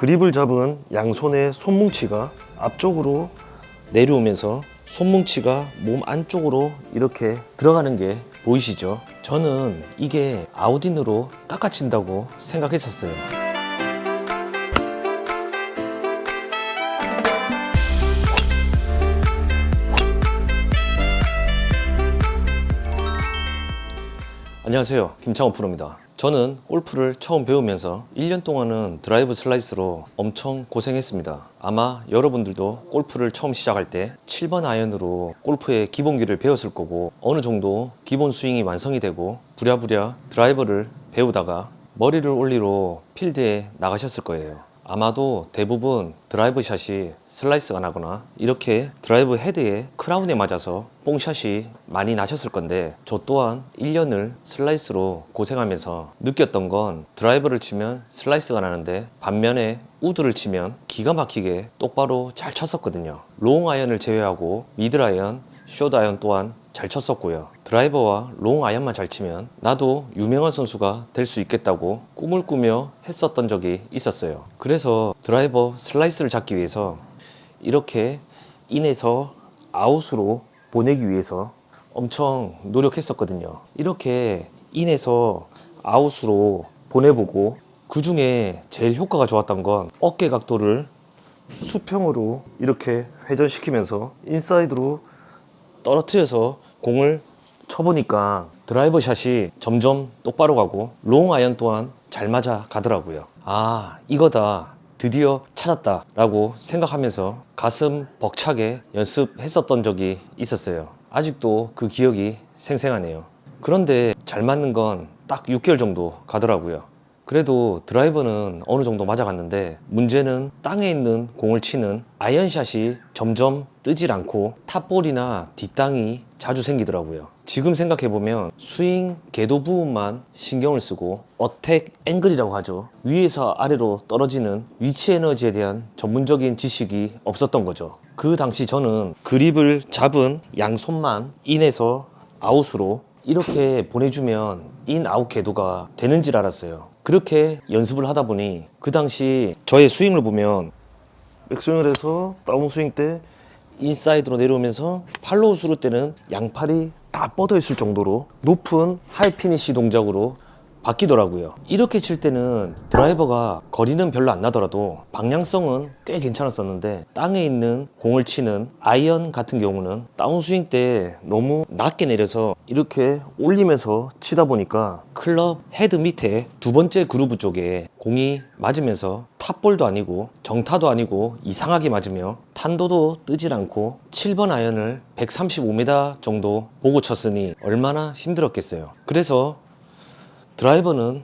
그립을 잡은 양손의 손뭉치가 앞쪽으로 내려오면서 손뭉치가 몸 안쪽으로 이렇게 들어가는 게 보이시죠? 저는 이게 아웃인으로 깎아친다고 생각했었어요. 안녕하세요, 김창호 프로입니다. 저는 골프를 처음 배우면서 1년 동안은 드라이브 슬라이스로 엄청 고생했습니다. 아마 여러분들도 골프를 처음 시작할 때 7번 아이언으로 골프의 기본기를 배웠을 거고, 어느 정도 기본 스윙이 완성이 되고 부랴부랴 드라이버를 배우다가 머리를 올리러 필드에 나가셨을 거예요. 아마도 대부분 드라이브 샷이 슬라이스가 나거나 이렇게 드라이브 헤드에 크라운에 맞아서 뽕샷이 많이 나셨을 건데, 저 또한 1년을 슬라이스로 고생하면서 느꼈던 건 드라이버를 치면 슬라이스가 나는데 반면에 우드를 치면 기가 막히게 똑바로 잘 쳤었거든요. 롱 아이언을 제외하고 미들 아이언, 숏 아이언 또한 잘 쳤었고요. 드라이버와 롱 아이언만 잘 치면 나도 유명한 선수가 될 수 있겠다고 꿈을 꾸며 했었던 적이 있었어요. 그래서 드라이버 슬라이스를 잡기 위해서 이렇게 인에서 아웃으로 보내기 위해서 엄청 노력했었거든요. 이렇게 인에서 아웃으로 보내보고, 그 중에 제일 효과가 좋았던 건 어깨 각도를 수평으로 이렇게 회전시키면서 인사이드로 떨어뜨려서 공을 쳐보니까 드라이버 샷이 점점 똑바로 가고 롱 아이언 또한 잘 맞아 가더라고요. 아, 이거다, 드디어 찾았다 라고 생각하면서 가슴 벅차게 연습했었던 적이 있었어요. 아직도 그 기억이 생생하네요. 그런데 잘 맞는 건 딱 6개월 정도 가더라고요. 그래도 드라이버는 어느 정도 맞아갔는데, 문제는 땅에 있는 공을 치는 아이언샷이 점점 뜨질 않고 탑볼이나 뒷땅이 자주 생기더라고요. 지금 생각해보면 스윙 궤도 부분만 신경을 쓰고 어택 앵글이라고 하죠, 위에서 아래로 떨어지는 위치 에너지에 대한 전문적인 지식이 없었던 거죠. 그 당시 저는 그립을 잡은 양손만 인에서 아웃으로 이렇게 보내주면 인 아웃 궤도가 되는 줄 알았어요. 그렇게 연습을 하다 보니 그 당시 저의 스윙을 보면 백스윙을 해서 다운스윙 때 인사이드로 내려오면서 팔로우 스루 때는 양팔이 다 뻗어 있을 정도로 높은 하이 피니시 동작으로 바뀌더라고요. 이렇게 칠 때는 드라이버가 거리는 별로 안 나더라도 방향성은 꽤 괜찮았었는데, 땅에 있는 공을 치는 아이언 같은 경우는 다운스윙 때 너무 낮게 내려서 이렇게 올리면서 치다 보니까 클럽 헤드 밑에 두 번째 그루브 쪽에 공이 맞으면서 탑볼도 아니고 정타도 아니고 이상하게 맞으며 탄도도 뜨질 않고 7번 아이언을 135m 정도 보고 쳤으니 얼마나 힘들었겠어요. 그래서 드라이버는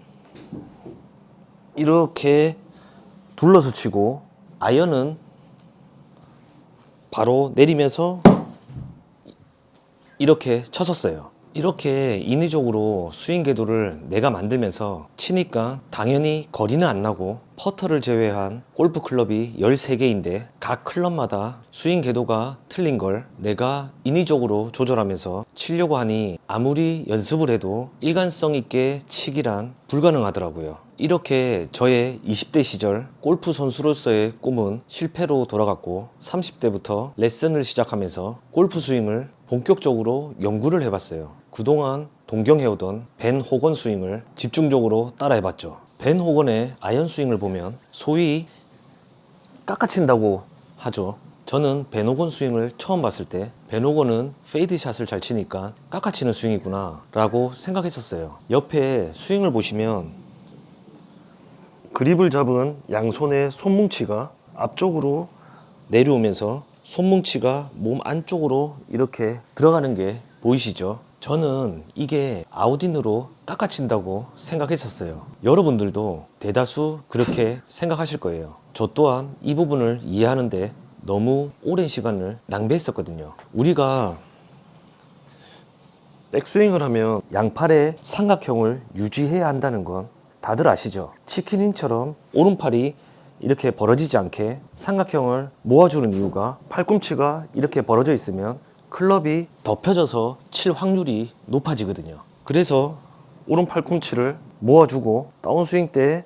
이렇게 둘러서 치고 아이언은 바로 내리면서 이렇게 쳤었어요. 이렇게 인위적으로 스윙 궤도를 내가 만들면서 치니까 당연히 거리는 안 나고, 퍼터를 제외한 골프 클럽이 13개인데 각 클럽마다 스윙 궤도가 틀린 걸 내가 인위적으로 조절하면서 치려고 하니 아무리 연습을 해도 일관성 있게 치기란 불가능하더라고요. 이렇게 저의 20대 시절 골프 선수로서의 꿈은 실패로 돌아갔고, 30대부터 레슨을 시작하면서 골프 스윙을 본격적으로 연구를 해봤어요. 그동안 동경해오던 벤 호건 스윙을 집중적으로 따라해봤죠. 벤 호건의 아이언 스윙을 보면 소위 깎아친다고 하죠. 저는 벤 호건 스윙을 처음 봤을 때 벤 호건은 페이드샷을 잘 치니까 깎아치는 스윙이구나 라고 생각했었어요. 옆에 스윙을 보시면 그립을 잡은 양손의 손뭉치가 앞쪽으로 내려오면서 손뭉치가 몸 안쪽으로 이렇게 들어가는 게 보이시죠? 저는 이게 아웃인으로 깎아친다고 생각했었어요. 여러분들도 대다수 그렇게 생각하실 거예요. 저 또한 이 부분을 이해하는데 너무 오랜 시간을 낭비했었거든요. 우리가 백스윙을 하면 양팔의 삼각형을 유지해야 한다는 건 다들 아시죠? 치킨윙처럼 오른팔이 이렇게 벌어지지 않게 삼각형을 모아주는 이유가, 팔꿈치가 이렇게 벌어져 있으면 클럽이 덮여져서 칠 확률이 높아지거든요. 그래서 오른 팔꿈치를 모아주고 다운스윙 때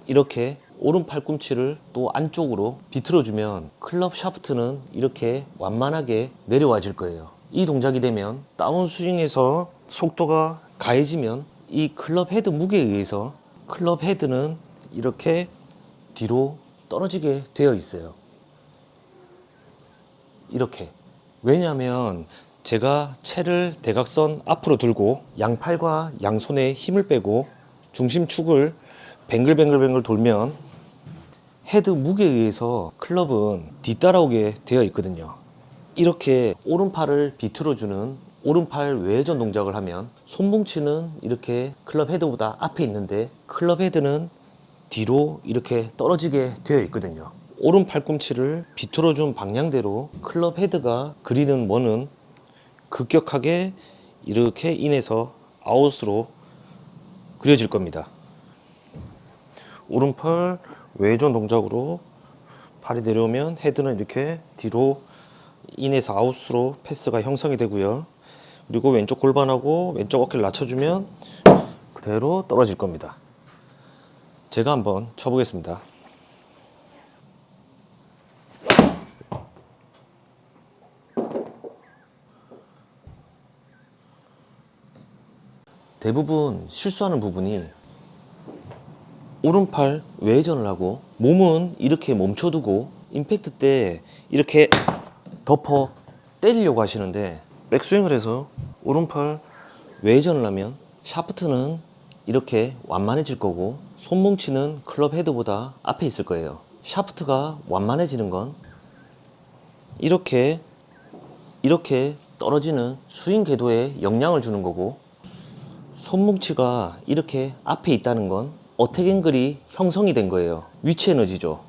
이렇게 오른 팔꿈치를 또 안쪽으로 비틀어주면 클럽 샤프트는 이렇게 완만하게 내려와질 거예요. 이 동작이 되면 다운스윙에서 속도가 가해지면 이 클럽 헤드 무게에 의해서 클럽 헤드는 이렇게 뒤로 떨어지게 되어 있어요. 이렇게. 왜냐하면 제가 채를 대각선 앞으로 들고 양팔과 양손에 힘을 빼고 중심축을 뱅글뱅글 돌면 헤드 무게에 의해서 클럽은 뒤따라오게 되어 있거든요. 이렇게 오른팔을 비틀어주는 오른팔 외회전 동작을 하면 손뭉치는 이렇게 클럽 헤드보다 앞에 있는데 클럽 헤드는 뒤로 이렇게 떨어지게 되어 있거든요. 오른 팔꿈치를 비틀어준 방향대로 클럽 헤드가 그리는 원은 급격하게 이렇게 인해서 아웃으로 그려질 겁니다. 오른팔 외전 동작으로 팔이 내려오면 헤드는 이렇게 뒤로 인해서 아웃으로 패스가 형성이 되고요. 그리고 왼쪽 골반하고 왼쪽 어깨를 낮춰주면 그대로 떨어질 겁니다. 제가 한번 쳐보겠습니다. 대부분 실수하는 부분이 오른팔 외전을 하고 몸은 이렇게 멈춰두고 임팩트 때 이렇게 덮어 때리려고 하시는데 백스윙을 해서 오른팔 외전을 하면 샤프트는 이렇게 완만해질 거고 손뭉치는 클럽 헤드보다 앞에 있을 거예요. 샤프트가 완만해지는 건 이렇게 떨어지는 스윙 궤도에 영향을 주는 거고 손뭉치가 이렇게 앞에 있다는 건 어택 앵글이 형성이 된 거예요. 위치 에너지죠.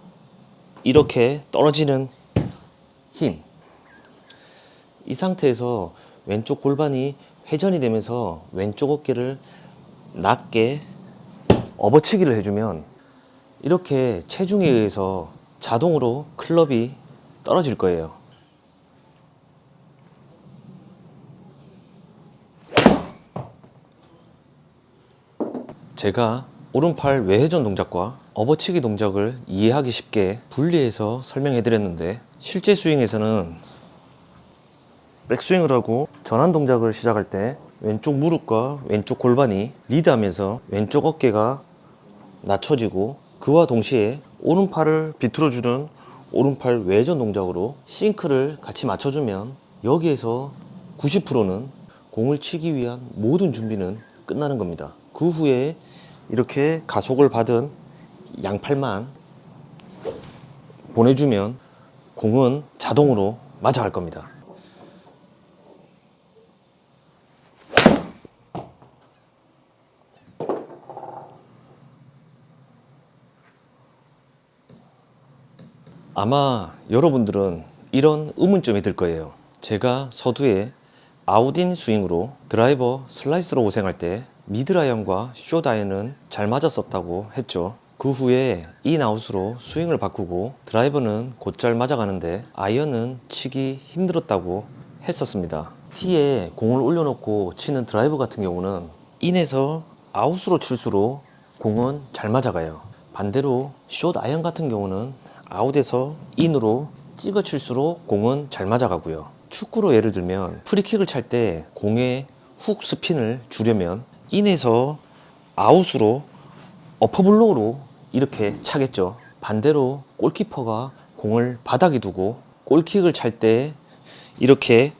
이렇게 떨어지는 힘. 이 상태에서 왼쪽 골반이 회전이 되면서 왼쪽 어깨를 낮게 업어치기를 해주면 이렇게 체중에 의해서 자동으로 클럽이 떨어질 거예요. 제가 오른팔 외회전 동작과 업어치기 동작을 이해하기 쉽게 분리해서 설명해 드렸는데 실제 스윙에서는 백스윙을 하고 전환 동작을 시작할 때 왼쪽 무릎과 왼쪽 골반이 리드하면서 왼쪽 어깨가 낮춰지고 그와 동시에 오른팔을 비틀어주는 오른팔 외전 동작으로 싱크를 같이 맞춰주면 여기에서 90%는 공을 치기 위한 모든 준비는 끝나는 겁니다. 그 후에 이렇게 가속을 받은 양팔만 보내주면 공은 자동으로 맞아갈 겁니다. 아마 여러분들은 이런 의문점이 들 거예요. 제가 서두에 아웃인 스윙으로 드라이버 슬라이스로 고생할 때 미드라이언과 숏아이언은 잘 맞았었다고 했죠. 그 후에 인아웃으로 스윙을 바꾸고 드라이버는 곧잘 맞아가는데 아이언은 치기 힘들었다고 했었습니다. 티에 공을 올려놓고 치는 드라이버 같은 경우는 인에서 아웃으로 칠수록 공은 잘 맞아가요. 반대로 숏아이언 같은 경우는 아웃에서 인으로 찍어 칠수록 공은 잘 맞아가고요. 축구로 예를 들면 프리킥을 찰 때 공의 훅 스핀을 주려면 인에서 아웃으로 어퍼블로우로 이렇게 차겠죠. 반대로 골키퍼가 공을 바닥에 두고 골킥을 찰 때 이렇게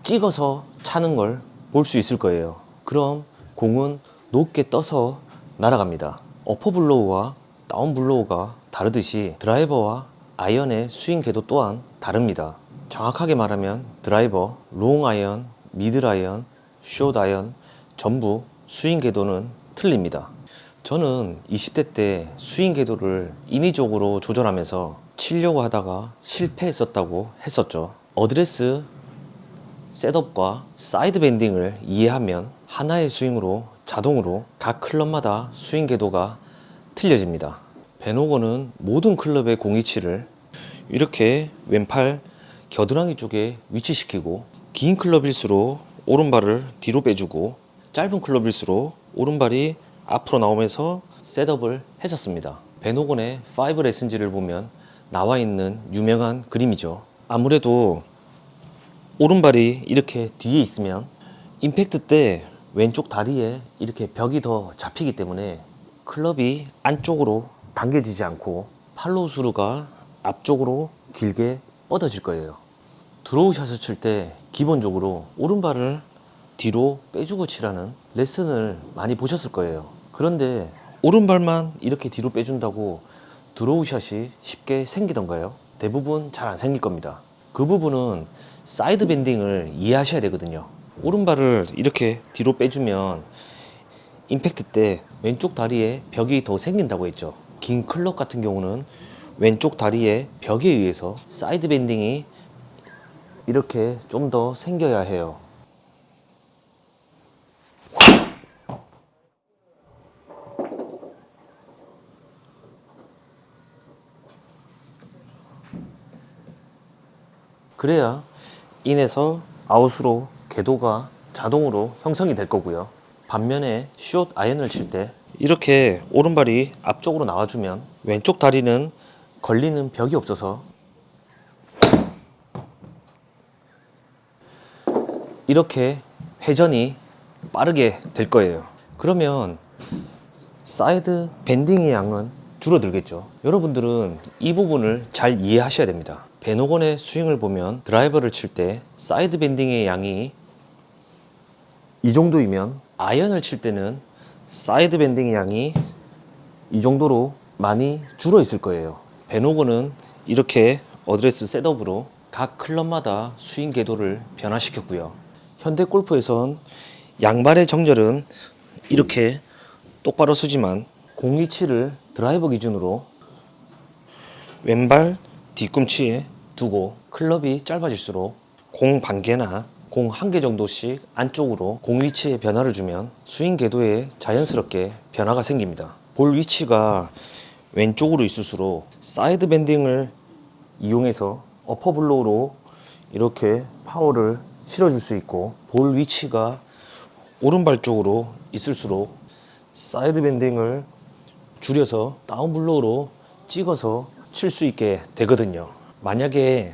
찍어서 차는 걸 볼 수 있을 거예요. 그럼 공은 높게 떠서 날아갑니다. 어퍼블로우와 다운블로우가 다르듯이 드라이버와 아이언의 스윙 궤도 또한 다릅니다. 정확하게 말하면 드라이버, 롱 아이언, 미들 아이언, 숏 아이언 전부 스윙 궤도는 틀립니다. 저는 20대 때 스윙 궤도를 인위적으로 조절하면서 치려고 하다가 실패했었다고 했었죠. 어드레스 셋업과 사이드 밴딩을 이해하면 하나의 스윙으로 자동으로 각 클럽마다 스윙 궤도가 틀려집니다. 벤호건은 모든 클럽의 공이치를 이렇게 왼팔 겨드랑이 쪽에 위치시키고 긴 클럽일수록 오른발을 뒤로 빼주고 짧은 클럽일수록 오른발이 앞으로 나오면서 셋업을 했었습니다. 베노건의 5 레슨지를 보면 나와 있는 유명한 그림이죠. 아무래도 오른발이 이렇게 뒤에 있으면 임팩트 때 왼쪽 다리에 이렇게 벽이 더 잡히기 때문에 클럽이 안쪽으로 당겨지지 않고 팔로우스루가 앞쪽으로 길게 뻗어질 거예요. 드로우샷을 칠 때 기본적으로 오른발을 뒤로 빼주고 치라는 레슨을 많이 보셨을 거예요. 그런데 오른발만 이렇게 뒤로 빼준다고 드로우샷이 쉽게 생기던가요? 대부분 잘 안 생길 겁니다. 그 부분은 사이드 밴딩을 이해하셔야 되거든요. 오른발을 이렇게 뒤로 빼주면 임팩트 때 왼쪽 다리에 벽이 더 생긴다고 했죠. 긴 클럽 같은 경우는 왼쪽 다리에 벽에 의해서 사이드 밴딩이 이렇게 좀 더 생겨야 해요. 그래야 인에서 아웃으로 궤도가 자동으로 형성이 될 거고요. 반면에 숏 아이언을 칠 때 이렇게 오른발이 앞쪽으로 나와주면 왼쪽 다리는 걸리는 벽이 없어서 이렇게 회전이 빠르게 될 거예요. 그러면 사이드 밴딩의 양은 줄어들겠죠. 여러분들은 이 부분을 잘 이해하셔야 됩니다. 베노건의 스윙을 보면 드라이버를 칠 때 사이드 밴딩의 양이 이 정도이면 아이언을 칠 때는 사이드 밴딩의 양이 이 정도로 많이 줄어 있을 거예요. 베노건은 이렇게 어드레스 셋업으로 각 클럽마다 스윙 궤도를 변화시켰고요. 현대 골프에선 양발의 정렬은 이렇게 똑바로 서지만 공 위치를 드라이버 기준으로 왼발 뒤꿈치에 두고 클럽이 짧아질수록 공 반개나 공 한 개 정도씩 안쪽으로 공 위치에 변화를 주면 스윙 궤도에 자연스럽게 변화가 생깁니다. 볼 위치가 왼쪽으로 있을수록 사이드 밴딩을 이용해서 어퍼 블로우로 이렇게 파워를 실어줄 수 있고, 볼 위치가 오른발 쪽으로 있을수록 사이드 밴딩을 줄여서 다운 블로우로 찍어서 칠 수 있게 되거든요. 만약에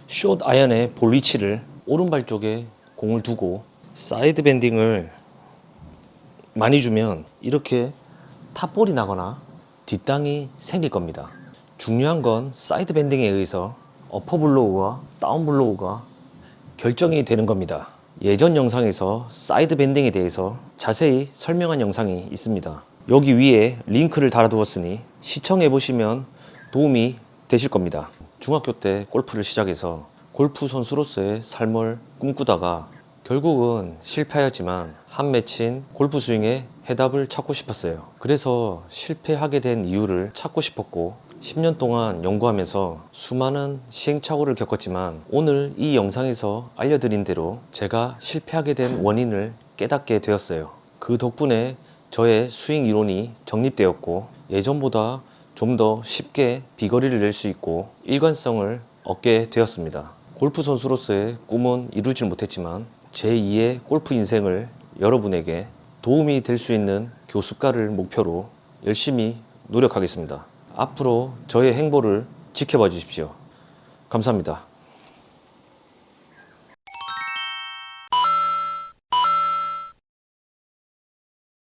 숏 아이언의 볼 위치를 오른발 쪽에 공을 두고 사이드 밴딩을 많이 주면 이렇게 탑볼이 나거나 뒷땅이 생길 겁니다. 중요한 건 사이드 밴딩에 의해서 어퍼 블로우와 다운 블로우가 결정이 되는 겁니다. 예전 영상에서 사이드 밴딩에 대해서 자세히 설명한 영상이 있습니다. 여기 위에 링크를 달아두었으니 시청해 보시면 도움이 되실 겁니다. 중학교 때 골프를 시작해서 골프 선수로서의 삶을 꿈꾸다가 결국은 실패하였지만 한 맺힌 골프 스윙에 해답을 찾고 싶었어요. 그래서 실패하게 된 이유를 찾고 싶었고 10년 동안 연구하면서 수많은 시행착오를 겪었지만 오늘 이 영상에서 알려드린 대로 제가 실패하게 된 원인을 깨닫게 되었어요. 그 덕분에 저의 스윙 이론이 정립되었고 예전보다 좀 더 쉽게 비거리를 낼 수 있고 일관성을 얻게 되었습니다. 골프 선수로서의 꿈은 이루지 못했지만 제2의 골프 인생을 여러분에게 도움이 될 수 있는 교습가를 목표로 열심히 노력하겠습니다. 앞으로 저의 행보를 지켜봐 주십시오. 감사합니다.